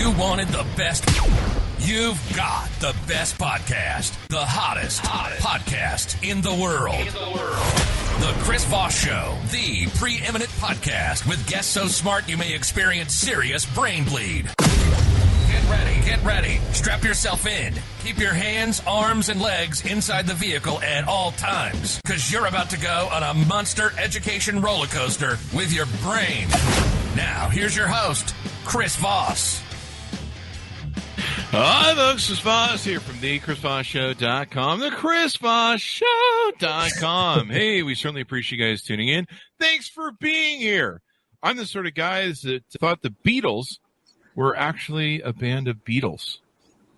You wanted the best. You've got the best podcast, the hottest podcast in the world. The Chris Voss Show, the preeminent podcast with guests so smart you may experience serious brain bleed. Get ready. Strap yourself in. Keep your hands, arms, and legs inside the vehicle at all times, because you're about to go on a monster education roller coaster with your brain. Now, here's your host, Chris Voss. Hi, folks. Chris Voss here from thechrisvossshow.com, thechrisvossshow.com. Hey, we certainly appreciate you guys tuning in. Thanks for being here. I'm the sort of guy that thought the Beatles were actually a band of Beatles,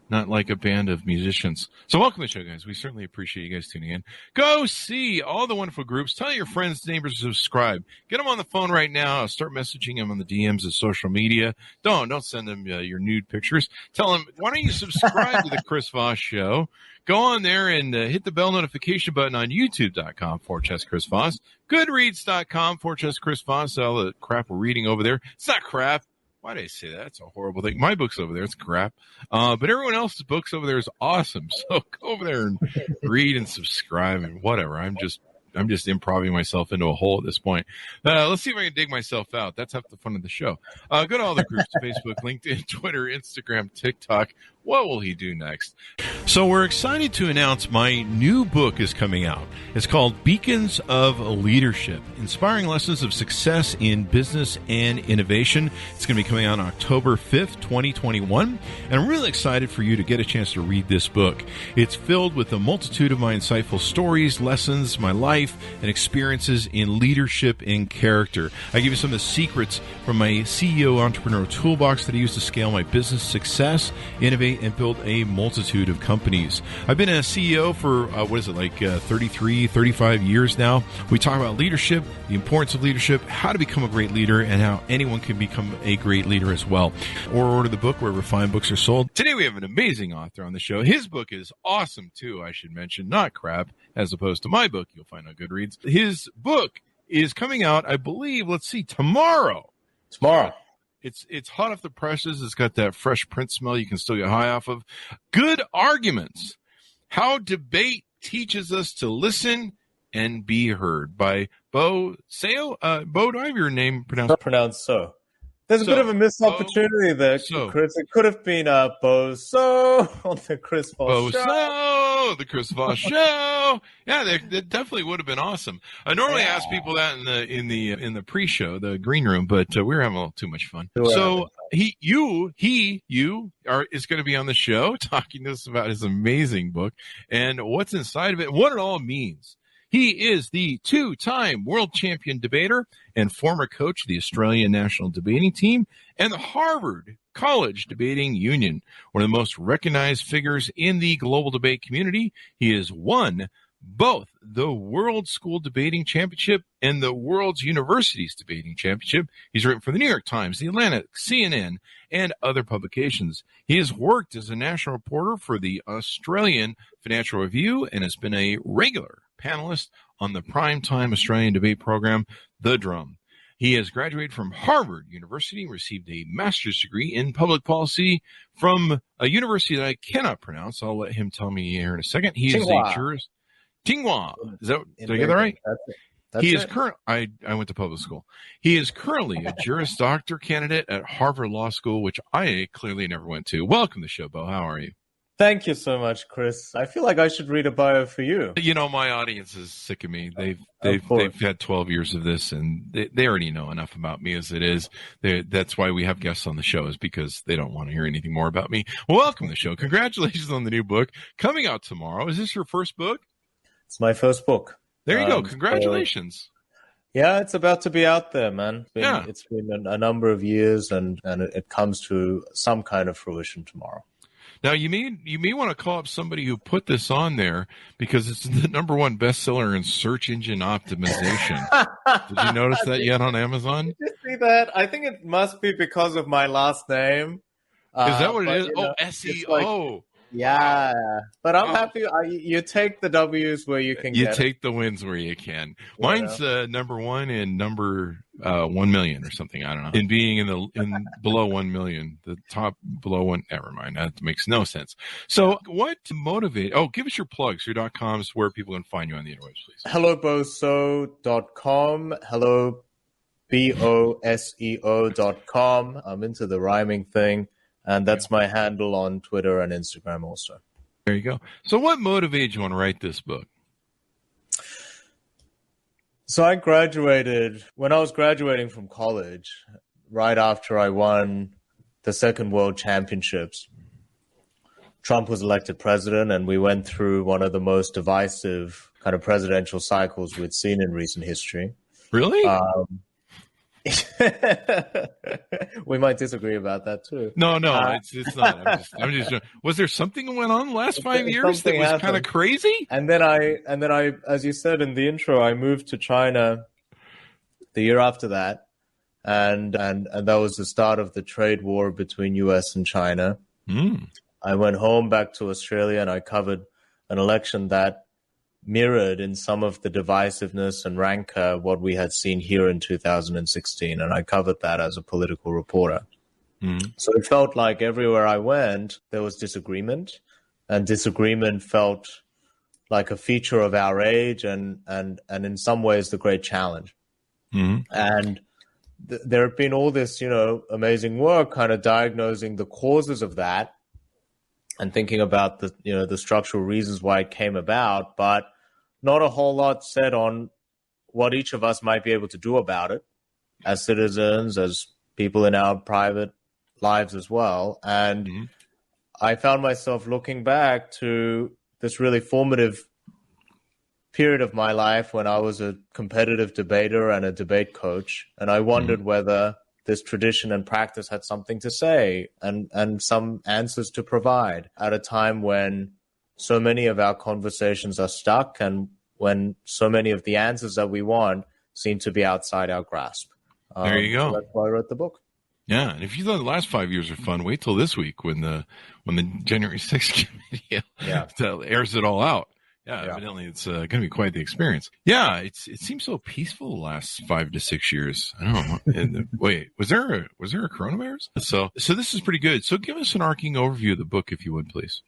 not like a band of musicians. So welcome to the show, guys. We certainly appreciate you guys tuning in. Go see all the wonderful groups. Tell your friends, neighbors to subscribe. Get them on the phone right now. Start messaging them on the DMs of social media. Don't send them your nude pictures. Tell them, why don't you subscribe to the Chris Voss Show? Go on there and hit the bell notification button on youtube.com/Chris Voss, goodreads.com/Chris Voss. All the crap we're reading over there. It's not crap. Why did I say that? It's a horrible thing. My book's over there. It's crap. But everyone else's books over there is awesome. So go over there and read and subscribe and whatever. I'm just improvising myself into a hole at this point. Let's see if I can dig myself out. That's half the fun of the show. Go to all the groups, Facebook, LinkedIn, Twitter, Instagram, TikTok. What will he do next? So we're excited to announce my new book is coming out. It's called Beacons of Leadership, Inspiring Lessons of Success in Business and Innovation. It's going to be coming out on October 5th, 2021. And I'm really excited for you to get a chance to read this book. It's filled with a multitude of my insightful stories, lessons, my life, and experiences in leadership and character. I give you some of the secrets from my CEO entrepreneurial toolbox that I use to scale my business success, innovate, and build a multitude of companies. I've been a CEO for, 33, 35 years now. We talk about leadership, the importance of leadership, how to become a great leader, and how anyone can become a great leader as well. Or order the book wherever fine books are sold. Today we have an amazing author on the show. His book is awesome too, I should mention, not crap, as opposed to my book you'll find on Goodreads. His book is coming out, I believe, tomorrow. It's hot off the presses. It's got that fresh print smell you can still get high off of. Good Arguments, How Debate Teaches Us to Listen and Be Heard by Bo Seo. Bo, do I have your name pronounced? Not pronounced so. There's a bit of a missed opportunity there, Chris. It could have been Bo Seo on the Chris Voss Show. Bo Seo, the Chris Voss Show. Yeah, that definitely would have been awesome. I normally ask people that in the pre-show, the green room, but we were having a little too much fun. So you is going to be on the show talking to us about his amazing book and what's inside of it, and what it all means. He is the two-time world champion debater and former coach of the Australian national debating team and the Harvard College Debating Union, one of the most recognized figures in the global debate community. He has won both the World School Debating Championship and the World's Universities Debating Championship. He's written for the New York Times, the Atlantic, CNN, and other publications. He has worked as a national reporter for the Australian Financial Review and has been a regular panelist on the primetime Australian debate program, The Drum. He has graduated from Harvard University and received a master's degree in public policy from a university that I cannot pronounce. I'll let him tell me here in a second. He is a jurist. Tsinghua. Did I get that right? He is I went to public school. He is currently a Juris Doctor candidate at Harvard Law School, which I clearly never went to. Welcome to the show, Bo. How are you? Thank you so much, Chris. I feel like I should read a bio for you. You know, my audience is sick of me. They've had 12 years of this, and they already know enough about me as it is. That's why we have guests on the show, is because they don't want to hear anything more about me. Well, welcome to the show. Congratulations on the new book coming out tomorrow. Is this your first book? It's my first book. There you go. Congratulations. Yeah, it's about to be out there, man. It's been a number of years, and it comes to some kind of fruition tomorrow. Now, you may want to call up somebody who put this on there because it's the #1 bestseller in search engine optimization. Did you notice that yet on Amazon? Did you see that? I think it must be because of my last name. Is that what it is? SEO. Yeah, but I'm happy. You take the W's where you can. You take the wins where you can. Mine's #1 in 1 million or something. I don't know. In being in below 1 million, the top below one. Never mind. That makes no sense. So what motivate? Oh, give us your plugs, your .coms, where people can find you on the interwebs, please. HelloBoseo.com. Hello, BOSEO.com. I'm into the rhyming thing. And that's my handle on Twitter and Instagram also. There you go. So what motivated you to write this book? So I graduated, when I was graduating from college, right after I won the Second World Championships, Trump was elected president, and we went through one of the most divisive kind of presidential cycles we'd seen in recent history. Really? We might disagree about that too. No, it's not. I'm just. Was there something that went on the last 5 years that was kind of crazy? And then I, as you said in the intro, I moved to China the year after that, and that was the start of the trade war between U.S. and China. I went home back to Australia, and I covered an election that mirrored in some of the divisiveness and rancor what we had seen here in 2016, and I covered that as a political reporter. So it felt like everywhere I went, there was disagreement, and disagreement felt like a feature of our age, and in some ways the great challenge. And there have been all this, amazing work kind of diagnosing the causes of that and thinking about the structural reasons why it came about, but not a whole lot said on what each of us might be able to do about it as citizens, as people in our private lives as well. And I found myself looking back to this really formative period of my life when I was a competitive debater and a debate coach. And I wondered whether this tradition and practice had something to say and some answers to provide at a time when so many of our conversations are stuck and when so many of the answers that we want seem to be outside our grasp. There you go. So that's why I wrote the book. Yeah, and if you thought the last 5 years are fun, wait till this week when the January 6th committee airs it all out. Yeah, evidently it's going to be quite the experience. Yeah, it seems so peaceful the last 5 to 6 years. I don't know. Wait, was there a coronavirus? So this is pretty good. So give us an arcing overview of the book, if you would, please.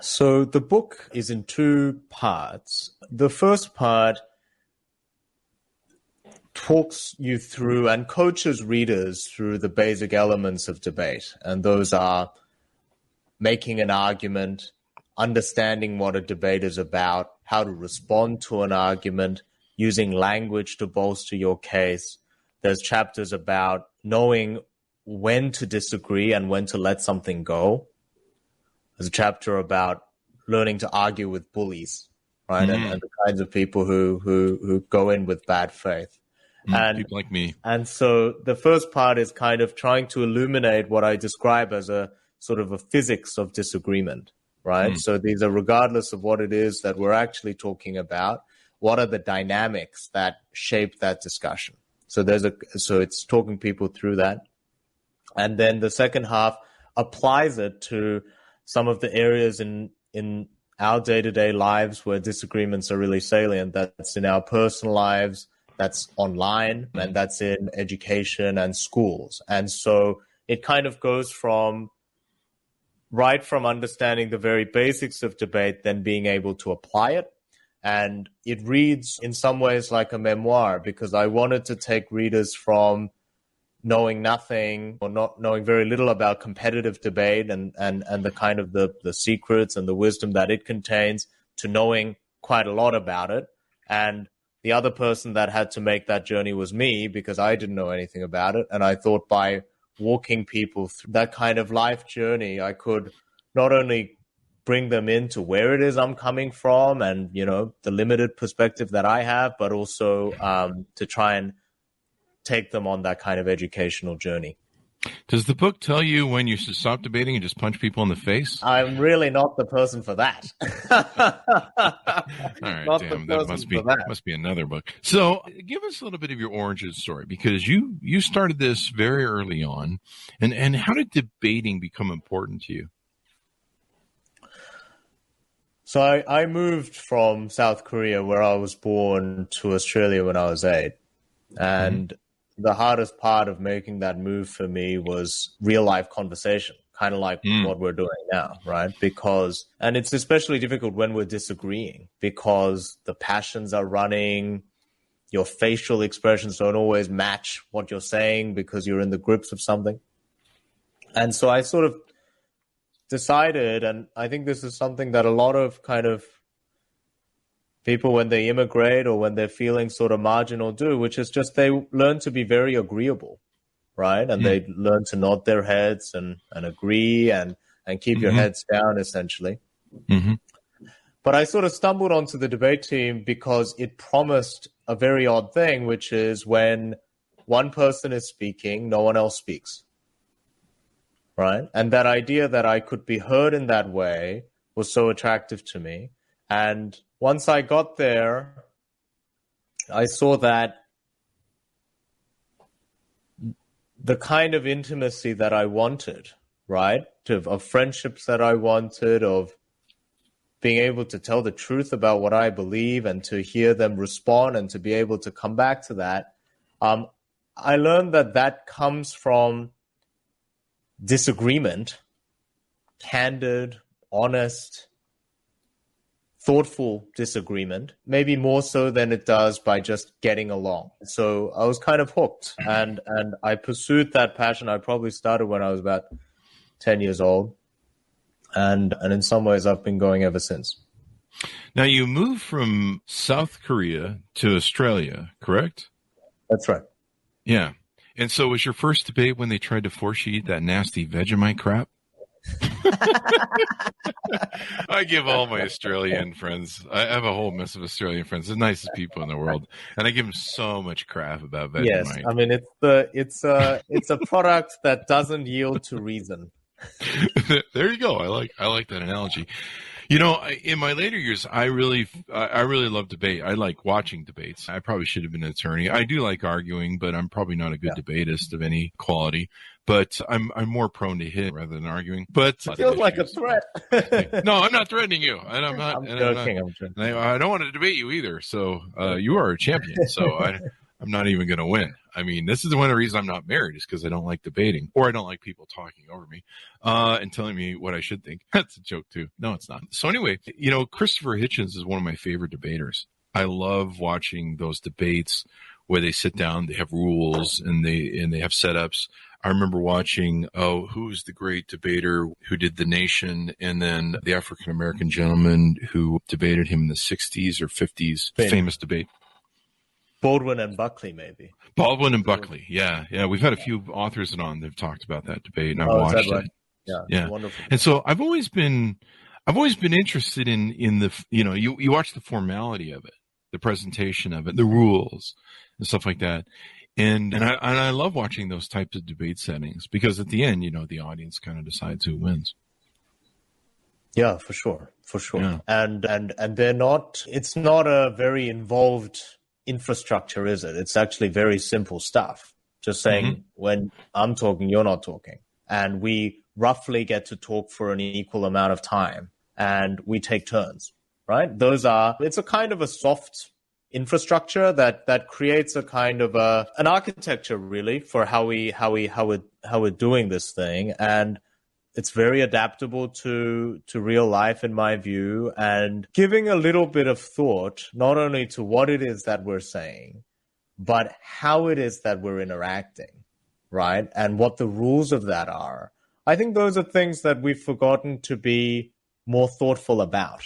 So the book is in 2 parts. The first part talks you through and coaches readers through the basic elements of debate. And those are making an argument, understanding what a debate is about, how to respond to an argument, using language to bolster your case. There's chapters about knowing when to disagree and when to let something go. There's a chapter about learning to argue with bullies, right? And the kinds of people who go in with bad faith. And people like me. And so the first part is kind of trying to illuminate what I describe as a sort of a physics of disagreement, right? So these are, regardless of what it is that we're actually talking about, what are the dynamics that shape that discussion? So it's talking people through that. And then the second half applies it to some of the areas in our day-to-day lives where disagreements are really salient. That's in our personal lives, that's online, and that's in education and schools. And so it kind of goes from understanding the very basics of debate, then being able to apply it. And it reads in some ways like a memoir, because I wanted to take readers from knowing nothing or not knowing very little about competitive debate and the kind of the secrets and the wisdom that it contains to knowing quite a lot about it. And the other person that had to make that journey was me, because I didn't know anything about it. And I thought by walking people through that kind of life journey, I could not only bring them into where it is I'm coming from and, the limited perspective that I have, but also to try and take them on that kind of educational journey. Does the book tell you when you should stop debating and just punch people in the face? I'm really not the person for that. All right, not damn, the that person must be another book. So give us a little bit of your origin story, because you started this very early on. And how did debating become important to you? So I moved from South Korea, where I was born, to Australia when I was 8. And the hardest part of making that move for me was real life conversation, kind of like what we're doing now, right? Because, and it's especially difficult when we're disagreeing because the passions are running, your facial expressions don't always match what you're saying because you're in the grips of something. And so I sort of decided, and I think this is something that a lot of kind of people when they immigrate or when they're feeling sort of marginal do, which is just they learn to be very agreeable, right? And they learn to nod their heads and agree and keep your heads down, essentially. But I sort of stumbled onto the debate team because it promised a very odd thing, which is when one person is speaking, no one else speaks, right? And that idea that I could be heard in that way was so attractive to me. And once I got there, I saw that the kind of intimacy that I wanted, right, of friendships that I wanted, of being able to tell the truth about what I believe and to hear them respond and to be able to come back to that, I learned that that comes from disagreement, candid, honest, thoughtful disagreement, maybe more so than it does by just getting along. So I was kind of hooked and I pursued that passion. I probably started when I was about 10 years old. And in some ways I've been going ever since. Now you moved from South Korea to Australia, correct? That's right. Yeah. And so was your first debate when they tried to force you eat that nasty Vegemite crap? I give all my Australian friends, I have a whole mess of Australian friends, the nicest people in the world, and I give them so much crap about Vegemite. Yes, I mean it's a product that doesn't yield to reason. There you go. I like that analogy. You know, in my later years, I really love debate. I like watching debates. I probably should have been an attorney. I do like arguing, but I'm probably not a good debatist of any quality. But I'm more prone to hit rather than arguing. But it feels like a threat. No, I'm not threatening you. And I'm not. I'm joking. I don't want to debate you either. So you are a champion. So I'm not even going to win. I mean, this is one of the reasons I'm not married is because I don't like debating or I don't like people talking over me and telling me what I should think. That's a joke too. No, it's not. So anyway, you know, Christopher Hitchens is one of my favorite debaters. I love watching those debates where they sit down, they have rules and they have setups. I remember watching, who's the great debater who did The Nation and then the African-American gentleman who debated him in the 60s or 50s, famous debate. Baldwin and Buckley, maybe. Baldwin and Buckley, yeah. We've had a few authors on that have talked about that debate, and I've watched it. Yeah. Wonderful. And so I've always been interested in the, you know, you watch the formality of it, the presentation of it, the rules and stuff like that, and I love watching those types of debate settings because at the end, you know, the audience kind of decides who wins. Yeah, for sure. Yeah. And they're not. It's not a very involved infrastructure, is it? It's actually very simple stuff. Just saying when I'm talking, you're not talking. And we roughly get to talk for an equal amount of time and we take turns, right? It's a kind of a soft infrastructure that creates a kind of an architecture really for how we're doing this thing. And it's very adaptable to real life, in my view, and giving a little bit of thought, not only to what it is that we're saying, but how it is that we're interacting, right? And what the rules of that are. I think those are things that we've forgotten to be more thoughtful about,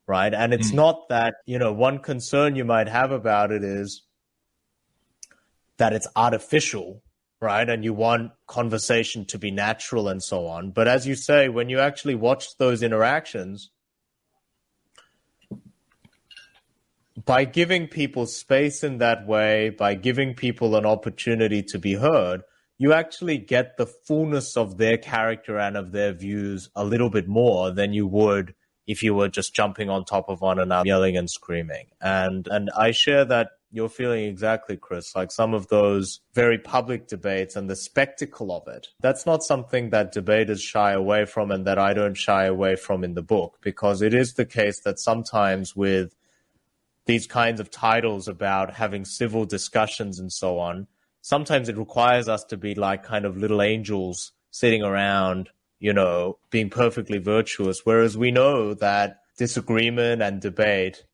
right? And it's not that, you know, one concern you might have about it is that it's artificial, right? And you want conversation to be natural and so on. But as you say, when you actually watch those interactions, by giving people space in that way, by giving people an opportunity to be heard, you actually get the fullness of their character and of their views a little bit more than you would if you were just jumping on top of one another, yelling and screaming. And I share that you're feeling exactly, Chris, like some of those very public debates and the spectacle of it. That's not something that debaters shy away from and that I don't shy away from in the book, because it is the case that sometimes with these kinds of titles about having civil discussions and so on, sometimes it requires us to be like kind of little angels sitting around, being perfectly virtuous, whereas we know that disagreement and debate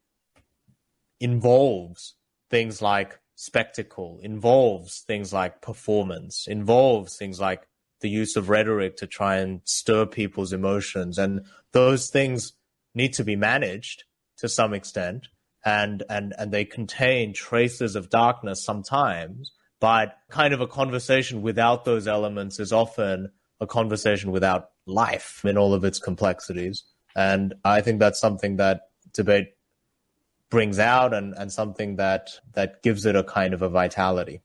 involves things like spectacle, involves things like performance, involves things like the use of rhetoric to try and stir people's emotions. And those things need to be managed to some extent. And they contain traces of darkness sometimes, but kind of a conversation without those elements is often a conversation without life in all of its complexities. And I think that's something that debate brings out and something that gives it a kind of a vitality.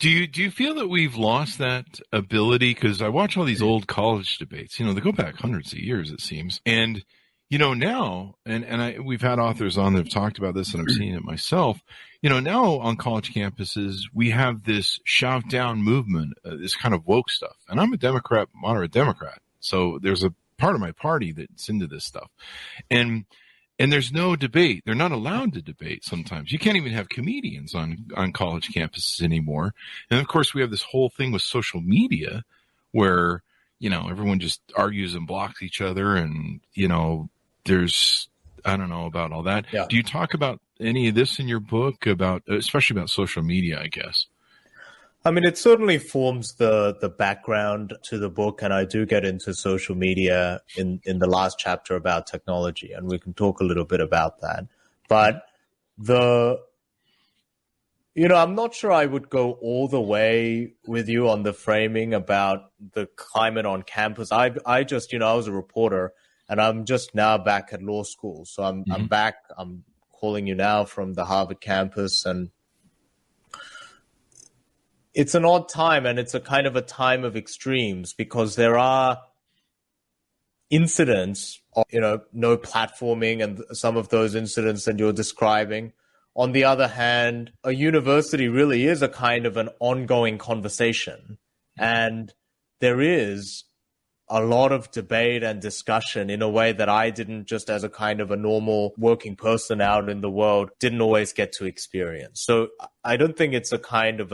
Do you feel that we've lost that ability? Because I watch all these old college debates, they go back hundreds of years, it seems. And, now, we've had authors on that have talked about this, and I'm seeing it myself. Now on college campuses, we have this shout down movement, this kind of woke stuff. And I'm a Democrat, moderate Democrat. So there's a part of my party that's into this stuff. And there's no debate. They're not allowed to debate sometimes. You can't even have comedians on college campuses anymore. And of course, we have this whole thing with social media where, everyone just argues and blocks each other. And, there's, I don't know about all that. Yeah. Do you talk about any of this in your book, especially about social media, I guess? I mean, it certainly forms the background to the book, and I do get into social media in the last chapter about technology, and we can talk a little bit about that. But I'm not sure I would go all the way with you on the framing about the climate on campus. I just, I was a reporter, and I'm just now back at law school. So I'm back. I'm calling you now from the Harvard campus, and it's an odd time, and it's a kind of a time of extremes because there are incidents of, no platforming and some of those incidents that you're describing. On the other hand, a university really is a kind of an ongoing conversation, and there is a lot of debate and discussion in a way that I didn't, just as a kind of a normal working person out in the world, didn't always get to experience. So I don't think it's a kind of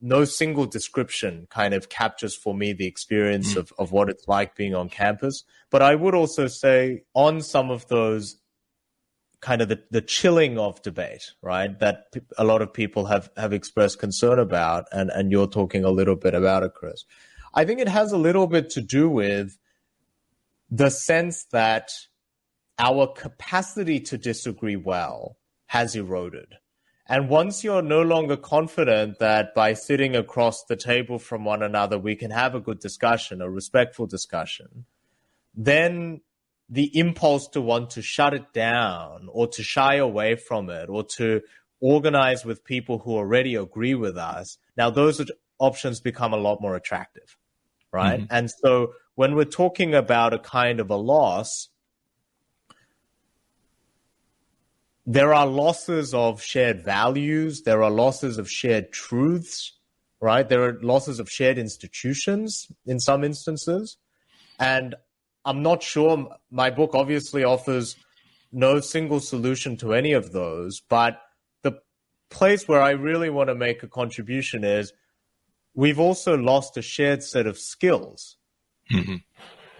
no single description kind of captures for me the experience of what it's like being on campus. But I would also say on some of those kind of the chilling of debate, right, that a lot of people have expressed concern about, and you're talking a little bit about it, Chris. I think it has a little bit to do with the sense that our capacity to disagree well has eroded. And once you're no longer confident that by sitting across the table from one another, we can have a good discussion, a respectful discussion, then the impulse to want to shut it down or to shy away from it or to organize with people who already agree with us, now those options become a lot more attractive. Right. Mm-hmm. And so when we're talking about a kind of a loss, there are losses of shared values. There are losses of shared truths, right? There are losses of shared institutions in some instances. And I'm not sure, my book obviously offers no single solution to any of those, but the place where I really want to make a contribution is we've also lost a shared set of skills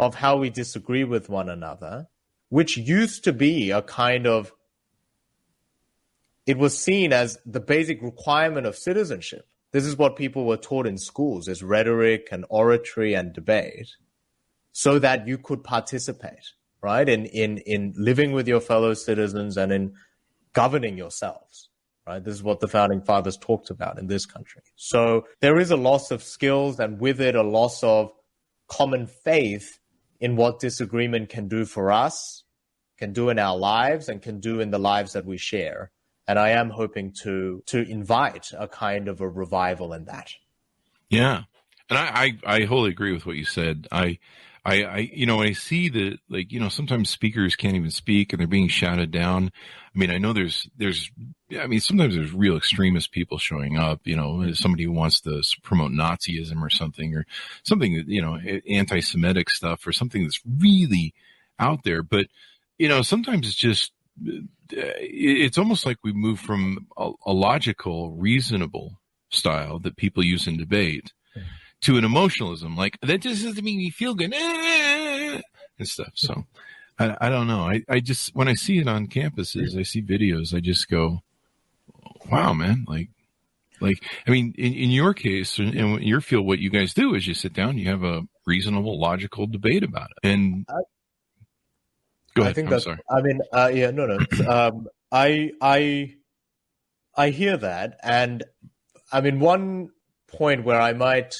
of how we disagree with one another, which used to be a kind of, it was seen as the basic requirement of citizenship. This is what people were taught in schools, is rhetoric and oratory and debate, so that you could participate, right, in living with your fellow citizens and in governing yourselves. Right, this is what the founding fathers talked about in this country. So there is a loss of skills, and with it, a loss of common faith in what disagreement can do for us, can do in our lives, and can do in the lives that we share. And I am hoping to invite a kind of a revival in that. Yeah, and I wholly agree with what you said. I when I see that, like, sometimes speakers can't even speak and they're being shouted down. I mean, I know sometimes there's real extremist people showing up, somebody who wants to promote Nazism or something that, anti-Semitic stuff or something that's really out there. But, sometimes it's just it's almost like we move from a logical, reasonable style that people use in debate to an emotionalism. Like, that just doesn't make me feel good and stuff. So I don't know. I just, when I see it on campuses, I see videos, I just go, wow, man. I mean, in your case, in your field, what you guys do is you sit down, you have a reasonable, logical debate about it. And go ahead. I'm sorry. I mean, yeah, no. I hear that. And I mean, one point where I might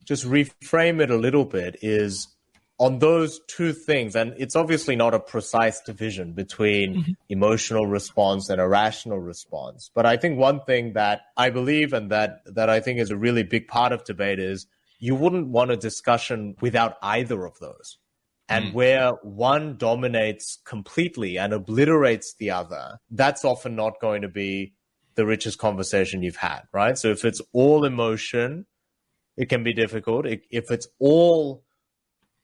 just reframe it a little bit is on those two things. And it's obviously not a precise division between emotional response and a rational response. But I think one thing that I believe and that I think is a really big part of debate is you wouldn't want a discussion without either of those. And where one dominates completely and obliterates the other, that's often not going to be the richest conversation you've had, right? So if it's all emotion, it can be difficult. If it's all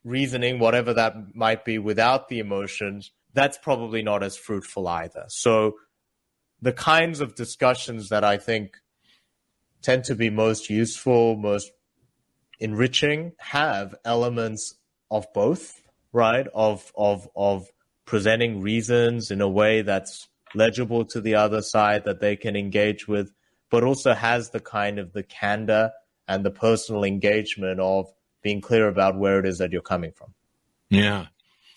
reasoning, whatever that might be, without the emotions, that's probably not as fruitful either. So the kinds of discussions that I think tend to be most useful, most enriching, have elements of both, right? Of presenting reasons in a way that's legible to the other side that they can engage with, but also has the kind of the candor and the personal engagement of being clear about where it is that you're coming from. Yeah,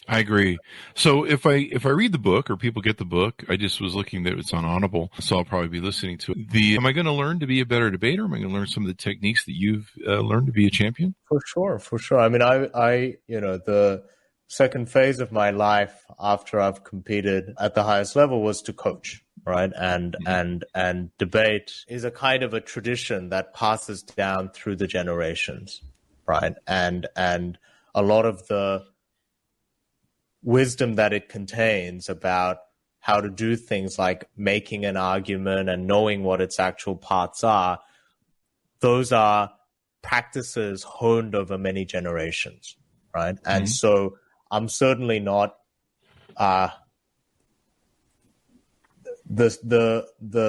I agree. So if I read the book, or people get the book, I just was looking that it's on Audible, so I'll probably be listening to it. Am I going to learn to be a better debater? Am I going to learn some of the techniques that you've learned to be a champion? For sure. I mean, I the second phase of my life after I've competed at the highest level was to coach, right? And debate is a kind of a tradition that passes down through the generations, right? And a lot of the wisdom that it contains about how to do things like making an argument and knowing what its actual parts are, those are practices honed over many generations, right? And so I'm certainly not the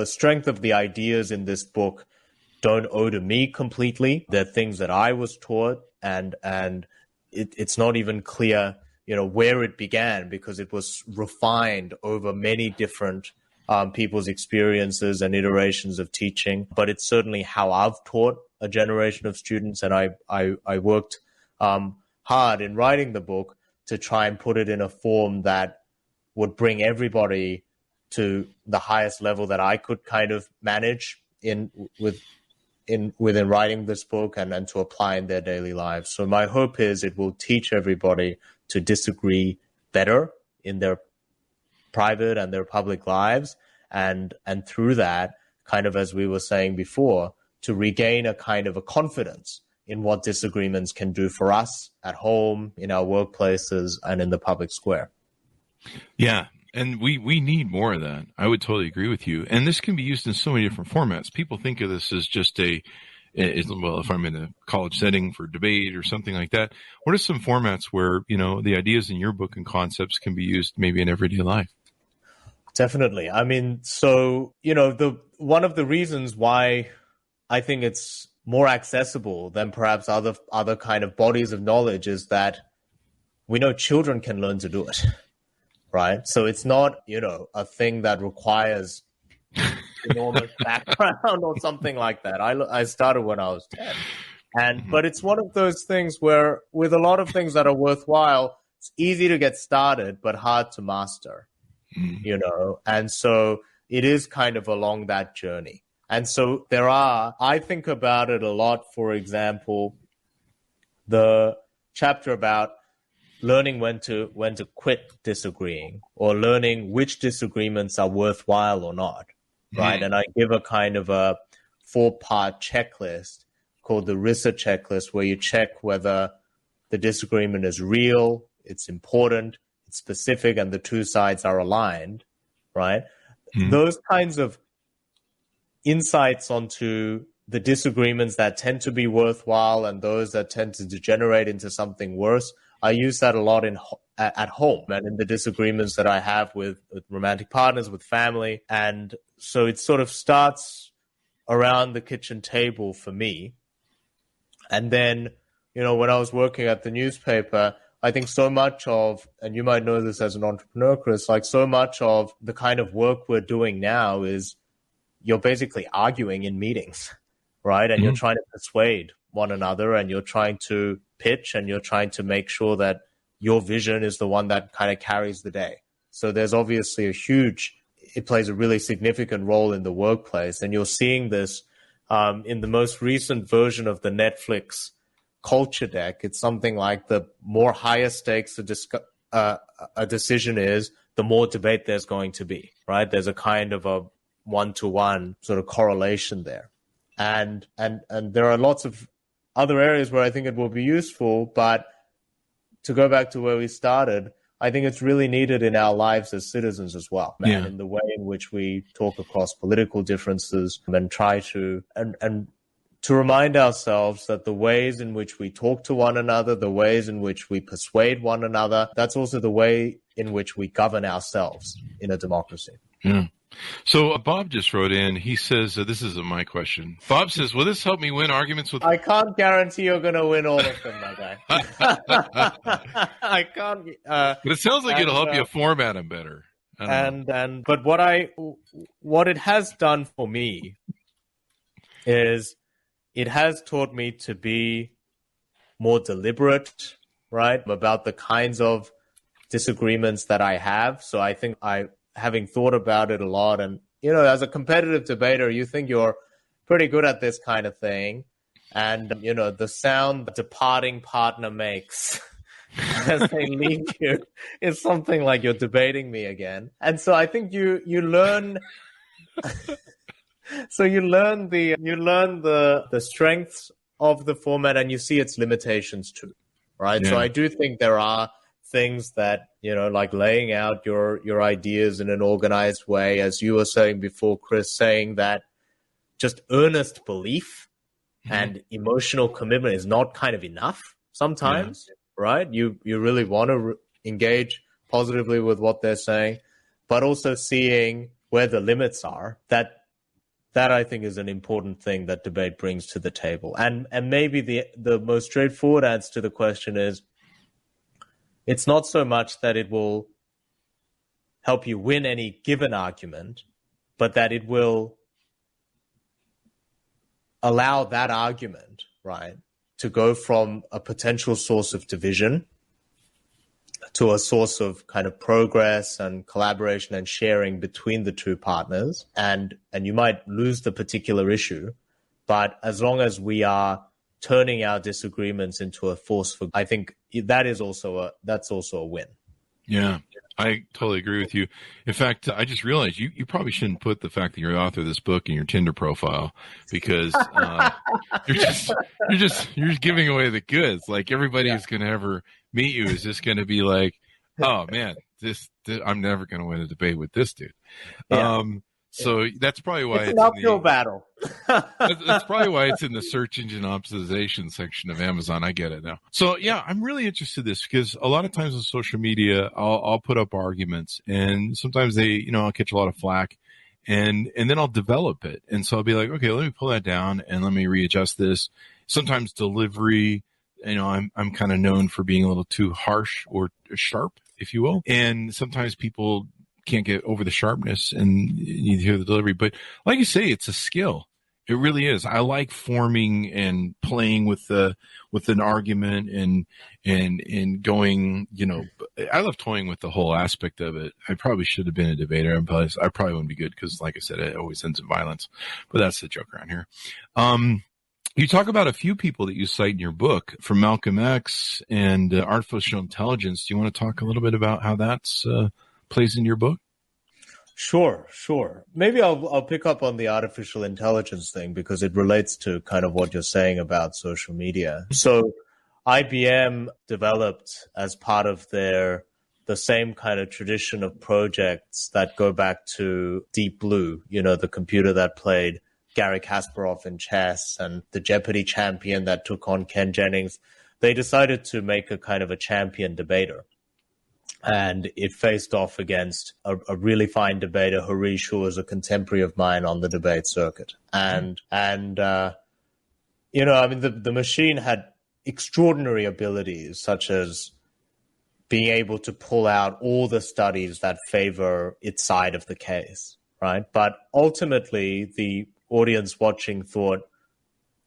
strength of the ideas in this book don't owe to me completely. They're things that I was taught, and it's not even clear, where it began, because it was refined over many different people's experiences and iterations of teaching. But it's certainly how I've taught a generation of students, and I worked hard in writing the book to try and put it in a form that would bring everybody to the highest level that I could kind of manage within writing this book and to apply in their daily lives. So my hope is it will teach everybody to disagree better in their private and their public lives, and through that, kind of as we were saying before, to regain a kind of a confidence in what disagreements can do for us at home, in our workplaces, and in the public square. Yeah, and we need more of that. I would totally agree with you. And this can be used in so many different formats. People think of this as just if I'm in a college setting for debate or something like that, what are some formats where, the ideas in your book and concepts can be used maybe in everyday life? Definitely. I mean, so, one of the reasons why I think it's more accessible than perhaps other kind of bodies of knowledge is that we know children can learn to do it, right? So it's not, a thing that requires enormous background or something like that. I started when I was 10. But it's one of those things where with a lot of things that are worthwhile, it's easy to get started, but hard to master, and so it is kind of along that journey. And so I think about it a lot, for example, the chapter about learning when to quit disagreeing, or learning which disagreements are worthwhile or not, right? And I give a kind of a 4-part checklist called the RISA checklist, where you check whether the disagreement is real, it's important, it's specific, and the two sides are aligned, right? Those kinds of insights onto the disagreements that tend to be worthwhile and those that tend to degenerate into something worse I use that a lot at home and in the disagreements that I have with romantic partners, with family. And so it sort of starts around the kitchen table for me. And then, when I was working at the newspaper, I think so much of, and you might know this as an entrepreneur, Chris, like so much of the kind of work we're doing now is you're basically arguing in meetings, right? And you're trying to persuade one another, and you're trying to pitch, and you're trying to make sure that your vision is the one that kind of carries the day. So there's obviously it plays a really significant role in the workplace. And you're seeing this in the most recent version of the Netflix culture deck. It's something like the more higher stakes a decision is, the more debate there's going to be, right? There's a kind of a one-to-one sort of correlation there. And there are lots of other areas where I think it will be useful, but to go back to where we started, I think it's really needed in our lives as citizens as well, and in the way in which we talk across political differences and try to and to remind ourselves that the ways in which we talk to one another, the ways in which we persuade one another, that's also the way in which we govern ourselves in a democracy. Yeah. So Bob just wrote in. He says, this is my question. Bob says, will this help me win arguments with... I can't guarantee you're going to win all of them, my guy. I can't... but it sounds like it'll help you format them better. But what it has done for me is it has taught me to be more deliberate, right, about the kinds of disagreements that I have. So I think having thought about it a lot, and, as a competitive debater, you think you're pretty good at this kind of thing. And, the sound the departing partner makes as they leave you is something like you're debating me again. And so I think you learn... So you learn the strengths of the format, and you see its limitations too, right? Yeah. So I do think there are things that, like laying out your ideas in an organized way, as you were saying before, Chris, saying that just earnest belief and emotional commitment is not kind of enough sometimes, right? You really want to engage positively with what they're saying, but also seeing where the limits are. That I think is an important thing that debate brings to the table. And maybe the most straightforward answer to the question is, it's not so much that it will help you win any given argument, but that it will allow that argument, right, to go from a potential source of division to a source of kind of progress and collaboration and sharing between the two partners. And you might lose the particular issue, but as long as we are turning our disagreements into a force for, I think that's also a win. Yeah, I totally agree with you. In fact, I just realized you probably shouldn't put the fact that you're the author of this book in your Tinder profile, because you're just giving away the goods. Like, everybody who's going to ever meet you is just going to be like, oh man, this I'm never going to win a debate with this dude. So that's probably why it's an uphill battle. That's probably why it's in the search engine optimization section of Amazon. I get it now. So yeah, I'm really interested in this, because a lot of times on social media, I'll put up arguments, and sometimes I'll catch a lot of flack, and then I'll develop it. And so I'll be like, okay, let me pull that down and let me readjust this. Sometimes delivery, I'm kind of known for being a little too harsh or sharp, if you will. And sometimes people can't get over the sharpness and you hear the delivery. But like you say, it's a skill. It really is. I like forming and playing with an argument and going, I love toying with the whole aspect of it. I probably should have been a debater. I probably wouldn't be good, because, like I said, it always ends in violence. But that's the joke around here. You talk about a few people that you cite in your book, from Malcom X and artificial intelligence. Do you want to talk a little bit about how that's plays in your book? Sure. Maybe I'll pick up on the artificial intelligence thing, because it relates to kind of what you're saying about social media. So IBM developed, as part of the same kind of tradition of projects that go back to Deep Blue, the computer that played Garry Kasparov in chess, and the Jeopardy champion that took on Ken Jennings. they decided to make a kind of a champion debater. And it faced off against a really fine debater, Harish, who was a contemporary of mine on the debate circuit. And you know, I mean, the machine had extraordinary abilities, such as being able to pull out all the studies that favor its side of the case, right? But ultimately, the audience watching thought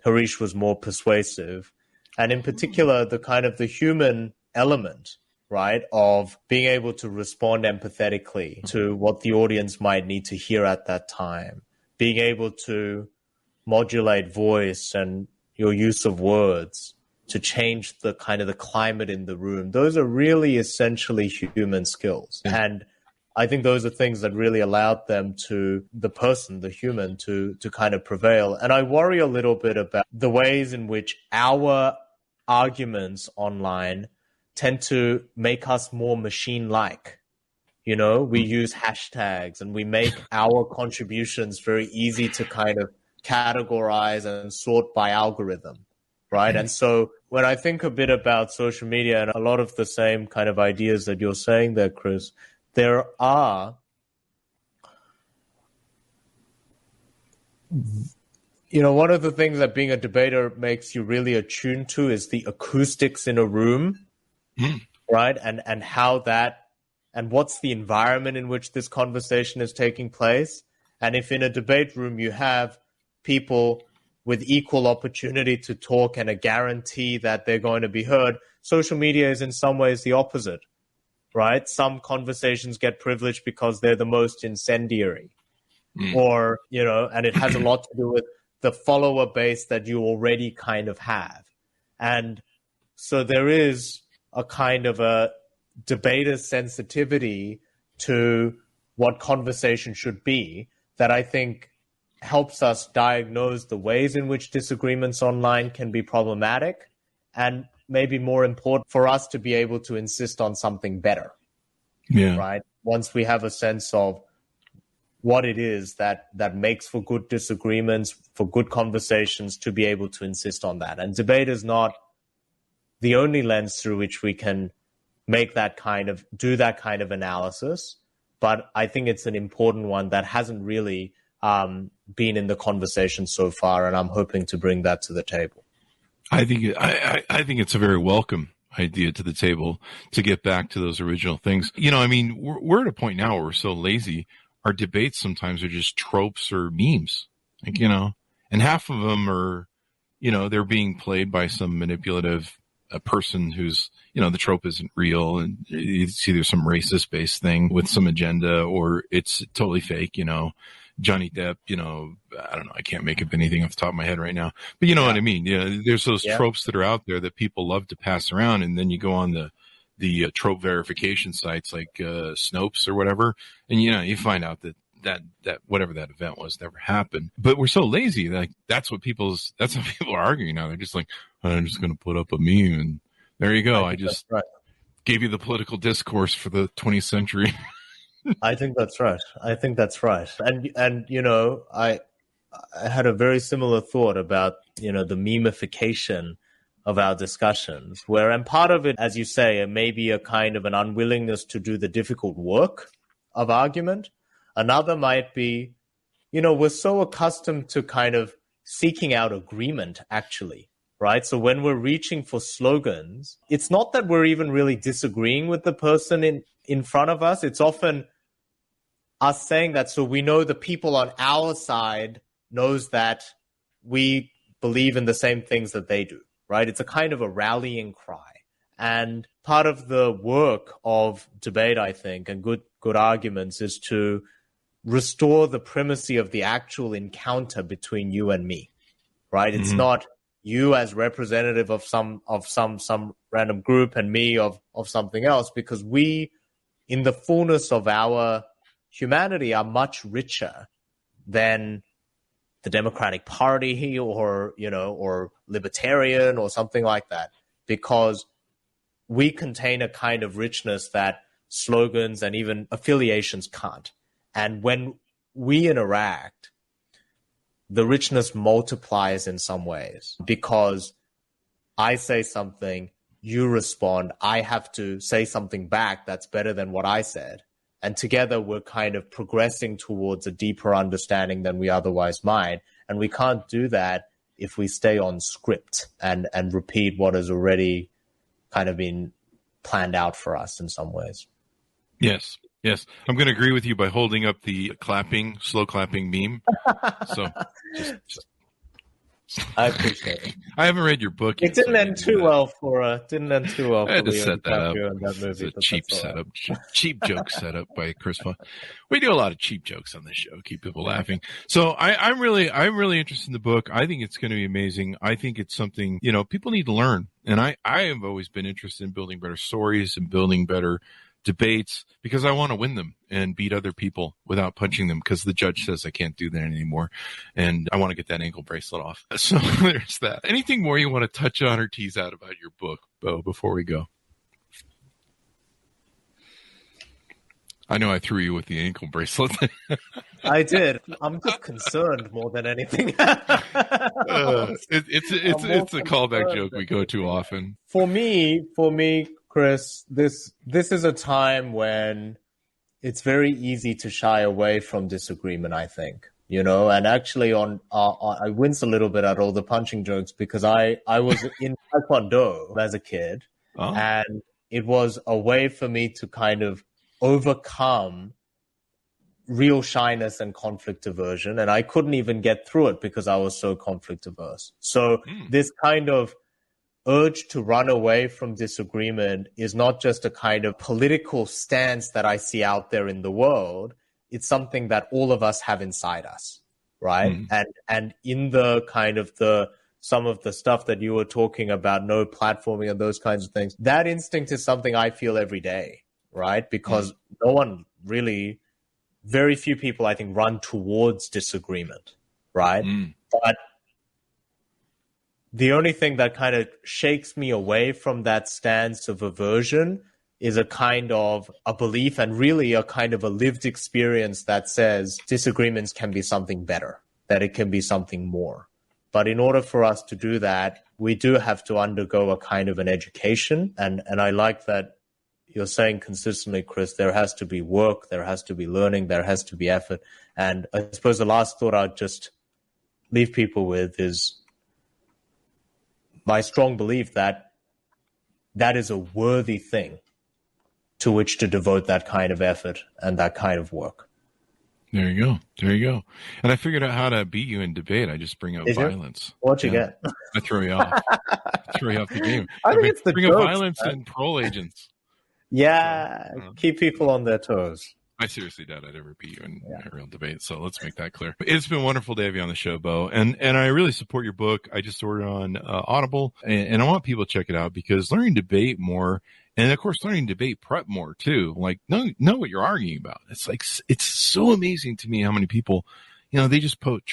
Harish was more persuasive. And in particular, the kind of the human element, right, of being able to respond empathetically to what the audience might need to hear at that time, being able to modulate voice and your use of words to change the kind of the climate in the room. Those are really essentially human skills. And I think those are things that really allowed them to, the person, the human, to kind of prevail. And I worry a little bit about the ways in which our arguments online tend to make us more machine-like. You know, we use hashtags and we make our contributions very easy to kind of categorize and sort by algorithm, right? And so when I think a bit about social media and a lot of the same kind of ideas that you're saying there, Chris, there are, you know, one of the things that being a debater makes you really attuned to is the acoustics in a room, right? And how that, and what's the environment in which this conversation is taking place. And if in a debate room you have people with equal opportunity to talk and a guarantee that they're going to be heard, social media is in some ways the opposite, right? Some conversations get privileged because they're the most incendiary, or, you know, and it has a lot to do with the follower base that you already kind of have. And so there is a kind of a debater's sensitivity to what conversation should be that I think helps us diagnose the ways in which disagreements online can be problematic, and maybe more important for us to be able to insist on something better. Yeah. Right? Once we have a sense of what it is that makes for good disagreements, for good conversations, to be able to insist on that. And debate is not the only lens through which we can make that kind of, do that kind of analysis, but I think it's an important one that hasn't really been in the conversation so far, and I'm hoping to bring that to the table. I think it's a very welcome idea to the table to get back to those original things. You know, I mean, we're at a point now where we're so lazy. Our debates sometimes are just tropes or memes, like, you know, and half of them are, you know, they're being played by some manipulative person who's, you know, the trope isn't real, and it's either some racist based thing with some agenda, or it's totally fake, you know. Johnny Depp, you know, I don't know, I can't make up anything off the top of my head right now, but you know what I mean? You know, there's those tropes that are out there that people love to pass around, and then you go on the trope verification sites like Snopes or whatever, and you know, you find out that whatever that event was never happened. But we're so lazy, like that's how people are arguing now. They're just like, I'm just going to put up a meme, and there you go. I just gave you the political discourse for the 20th century. I think that's right. And you know, I had a very similar thought about, you know, the memification of our discussions, and part of it, as you say, it may be a kind of an unwillingness to do the difficult work of argument. Another might be, you know, we're so accustomed to kind of seeking out agreement, actually, right? So when we're reaching for slogans, it's not that we're even really disagreeing with the person in front of us. It's often us saying that so we know the people on our side knows that we believe in the same things that they do, right? It's a kind of a rallying cry. And part of the work of debate, I think, and good arguments is to restore the primacy of the actual encounter between you and me, right? It's not you as representative of some random group and me of something else, because we, in the fullness of our humanity, are much richer than the Democratic Party or, you know, or libertarian or something like that, because we contain a kind of richness that slogans and even affiliations can't. And when we interact, the richness multiplies in some ways, because I say something, you respond, I have to say something back that's better than what I said. And together we're kind of progressing towards a deeper understanding than we otherwise might. And we can't do that if we stay on script and repeat what has already kind of been planned out for us in some ways. Yes. Yes. I'm going to agree with you by holding up the slow clapping meme. So just I appreciate it. I haven't read your book yet. It didn't end too well for I had to set that up. It's a cheap setup, cheap joke setup by Chris Voss. We do a lot of cheap jokes on this show, keep people laughing. So I'm really interested in the book. I think it's going to be amazing. I think it's something, people need to learn. And I have always been interested in building better stories and building better debates because I want to win them and beat other people without punching them because the judge says I can't do that anymore. And I want to get that ankle bracelet off. So there's that. Anything more you want to touch on or tease out about your book, Bo, before we go? I know I threw you with the ankle bracelet. I did. I'm just concerned more than anything. It's a callback joke we go to often. For me, Chris, this is a time when it's very easy to shy away from disagreement, I think, and actually I wince a little bit at all the punching jokes because I was in Taekwondo as a kid, and it was a way for me to kind of overcome real shyness and conflict aversion, and I couldn't even get through it because I was so conflict averse. So this kind of urge to run away from disagreement is not just a kind of political stance that I see out there in the world. It's something that all of us have inside us, right? And in the kind of some of the stuff that you were talking about, no platforming and those kinds of things, that instinct is something I feel every day, right? Because very few people, I think, run towards disagreement, right? But the only thing that kind of shakes me away from that stance of aversion is a kind of a belief and really a kind of a lived experience that says disagreements can be something better, that it can be something more. But in order for us to do that, we do have to undergo a kind of an education. And I like that you're saying consistently, Chris, there has to be work, there has to be learning, there has to be effort. And I suppose the last thought I'd just leave people with is my strong belief that that is a worthy thing to which to devote that kind of effort and that kind of work. There you go. And I figured out how to beat you in debate. I just bring up violence. What'd you get? I throw you off. Throw you off the game. I think it's the bring up violence and parole agents. Yeah, keep people on their toes. I seriously doubt I'd ever beat you in a real debate, so let's make that clear. It's been wonderful to have you on the show, Bo, and I really support your book. I just ordered on Audible, and I want people to check it out because learning to debate more, and of course learning to debate prep more too. Like know what you're arguing about. It's like it's so amazing to me how many people, they just post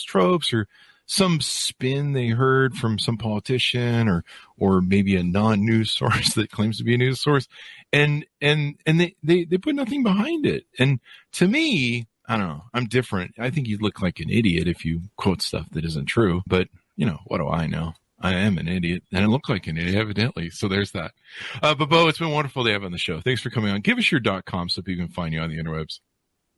tropes or some spin they heard from some politician or maybe a non-news source that claims to be a news source, and they put nothing behind it. And to me, I don't know, I'm different. I think you look like an idiot if you quote stuff that isn't true, but what do I know? I am an idiot, and I look like an idiot, evidently. So there's that. But Bo, it's been wonderful to have you on the show. Thanks for coming on. Give us your .com so people can find you on the interwebs.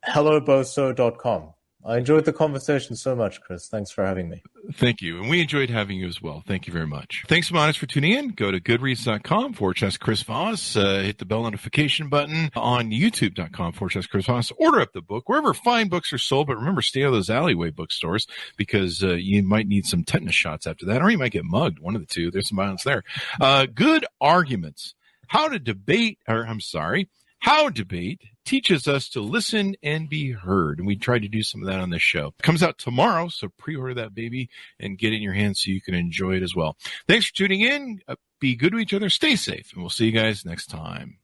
HelloBoSeo.com. I enjoyed the conversation so much, Chris. Thanks for having me. Thank you. And we enjoyed having you as well. Thank you very much. Thanks so much for tuning in. Go to goodreads.com/Chris Voss. Hit the bell notification button on youtube.com/Chris Voss. Order up the book wherever fine books are sold. But remember, stay out of those alleyway bookstores because you might need some tetanus shots after that, or you might get mugged. One of the two. There's some violence there. Good Arguments. How Debate teaches us to listen and be heard. And we tried to do some of that on this show. It comes out tomorrow, so pre-order that baby and get it in your hands so you can enjoy it as well. Thanks for tuning in. Be good to each other. Stay safe. And we'll see you guys next time.